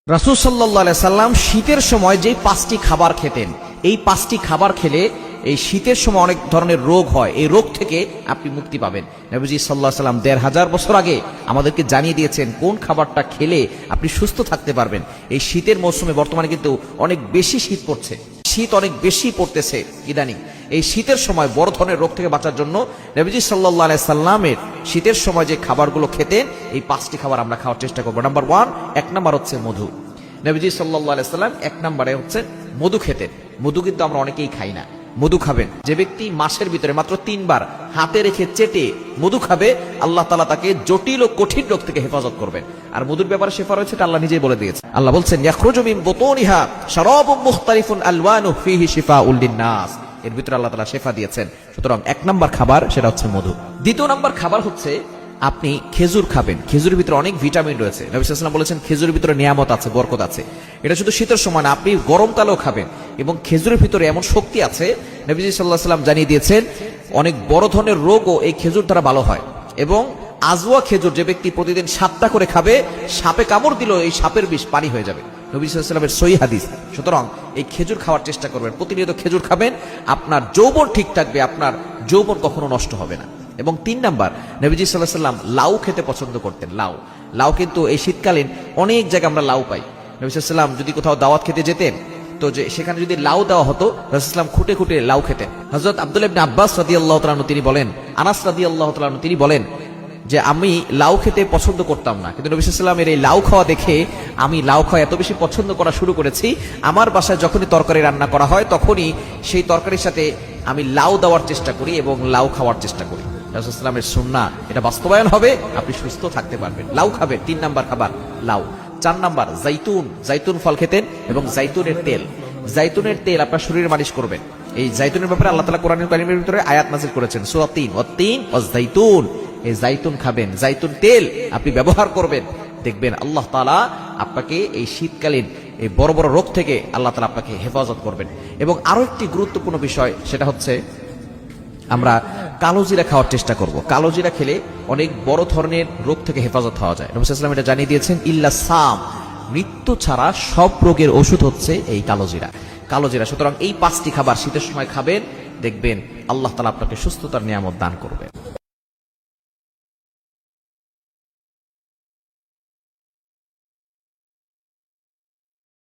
রাসূল সাল্লাল্লাহু আলাইহি সাল্লাম শীতের সময় যে 5টি খাবার খেতেন, এই 5টি খাবার খেলে এই শীতের সময় অনেক ধরনের রোগ হয়, এই রোগ থেকে আপনি মুক্তি পাবেন। নবীজি সাল্লাল্লাহু আলাইহি সাল্লাম 1500 বছর আগে আমাদেরকে জানিয়ে দিয়েছেন কোন খাবারটা খেলে আপনি সুস্থ থাকতে পারবেন। এই শীতের মৌসুমে বর্তমানে কিন্তু অনেক বেশি শীত পড়ছে, শীত অনেক বেশি পড়তেছে ইদানিং। এই শীতের সময় বড় ধরনের রোগ থেকে বাঁচার জন্য নবীজি সাল্লাল্লাহু আলাইহি সাল্লামের শীতের সময় যে খাবারগুলো খেতেন, এই 5টি খাবার আমরা খাওয়ার চেষ্টা করবো। নাম্বার 1, 1 নাম্বার হচ্ছে মধু। নবীজি সাল্লাল্লাহু আলাইহি সাল্লাম 1 নম্বরে হচ্ছে মধু খেতেন। মধু কিন্তু আমরা অনেকেই খাই না। মধু খাবেন যে ব্যক্তি মাসের ভিতরে মাত্র 3 বার হাতে রেখে চেটে মধু খাবে, আল্লাহ তাআলা তাকে জটিল ও কঠিন রোগ থেকে হেফাজত করবেন। আর মধুর ব্যাপারে শেফা রয়েছে, এটা আল্লাহ নিজেই বলে দিয়েছে। আল্লাহ বলছেন ইয়াখরুজু মিন বুতুনিহা শারাবুম মুখতালিফুন আলওয়ানুহু ফীহি শিফাউল লিন-নাস, এর ভিতরে আল্লাহ তাআলা শেফা দিয়েছেন। সুতরাং 1 নম্বর খাবার সেটা হচ্ছে মধু। দ্বিতীয় নম্বর খাবার হচ্ছে আপনি খেজুর খাবেন। খেজুরের ভিতরে অনেক ভিটামিন রয়েছে। নবী সাল্লাল্লাহু আলাইহি ওয়াসাল্লাম বলেছেন খেজুরের ভিতরে নিয়ামত আছে, বরকত আছে। এটা শুধু শীতের সময় না, আপনি গরমকালেও খাবেন। এবং খেজুরের ভিতরে এমন শক্তি আছে, নবী সাল্লাল্লাহু আলাইহি ওয়াসাল্লাম জানিয়ে দিয়েছেন অনেক বড় ধরনের রোগও এই খেজুর দ্বারা ভালো হয়। এবং আজওয়া খেজুর যে ব্যক্তি প্রতিদিন 7টা করে খাবে, সাপে কামড় দিলেও এই সাপের বিষ পানি হয়ে যাবে, নবী সাল্লাল্লাহু আলাইহি ওয়াসাল্লামের সহিহ হাদিস। সুতরাং এই খেজুর খাওয়ার চেষ্টা করবেন, প্রতিনিয়ত খেজুর খাবেন, আপনার যৌবন ঠিক থাকবে, আপনার যৌবন কখনো নষ্ট হবে না। এবং 3 নাম্বার, নবীজি সাল্লাল্লাহু আলাইহি ওয়াসাল্লাম লাউ খেতে পছন্দ করতেন। লাউ কিন্তু এই শীতকালীন অনেক জায়গায় আমরা লাউ পাই। নবী সাল্লাল্লাহু আলাইহি ওয়াসাল্লাম যদি কোথাও দাওয়াত খেতে যেতেন, তো যে সেখানে যদি লাউ দেওয়া হতো, রাসূল সাল্লাল্লাহু আলাইহি ওয়াসাল্লাম খুঁটে খুঁটে লাউ খেতেন। হযরত আব্দুল্লাহ ইবনে আব্বাস রাদিয়াল্লাহু তাআলা আনহু তিনি বলেন, আনাস রাদিয়াল্লাহু তাআলা আনহু তিনি বলেন যে আমি লাউ খেতে পছন্দ করতাম না, কিন্তু নবী সাল্লাল্লাহু আলাইহি ওয়াসাল্লামের এই লাউ খাওয়া দেখে আমি লাউ খাওয়া এত বেশি পছন্দ করা শুরু করেছি, আমার বাসায় যখনই তরকারি রান্না করা হয় তখনই সেই তরকারির সাথে আমি লাউ দেওয়ার চেষ্টা করি এবং লাউ খাওয়ার চেষ্টা করি। রাসূল সাল্লাল্লাহু আলাইহি ওয়াসাল্লামের সুন্নাহ এটা বাস্তবায়ন হবে, আপনি সুস্থ থাকতে পারবেন। লাউ খাবেন, 3 নাম্বার খাবার লাউ। 4 নাম্বার জাইতুন ফল খেতেন এবং জাইতুনের তেল আপনার শরীরে মালিশ করবেন। এই জাইতুনের ব্যাপারে আল্লাহ তাআলা কোরআনুল কারীমের ভিতরে আয়াত নাযিল করেছেন, সূরা 3 ওয়াত জাইতুন। এই জাইতুন খাবেন, জাইতুন তেল আপনি ব্যবহার করবেন, দেখবেন আল্লাহ তাআলা আপনাকে এই শীতকালীন এই বড় বড় রোগ থেকে আল্লাহ তাআলা আপনাকে হেফাজত করবেন। এবং আরো একটি গুরুত্বপূর্ণ বিষয়, সেটা হচ্ছে আমরা কালো জিরা খাওয়ার চেষ্টা করব। কালো জিরা খেলে অনেক বড় ধরনের রোগ থেকে হেফাজত হওয়া যায়। নবী সাল্লাল্লাহু আলাইহি ওয়াসাল্লাম এটা জানিয়ে দিয়েছেন, ইল্লা সাম, মৃত্যু ছাড়া সব রোগের ওষুধ হচ্ছে এই কালো জিরা। সুতরাং এই 5টি খাবার শীতের সময় খাবেন, দেখবেন আল্লাহ তাআলা আপনাকে সুস্থতার নিয়ামত দান করবেন।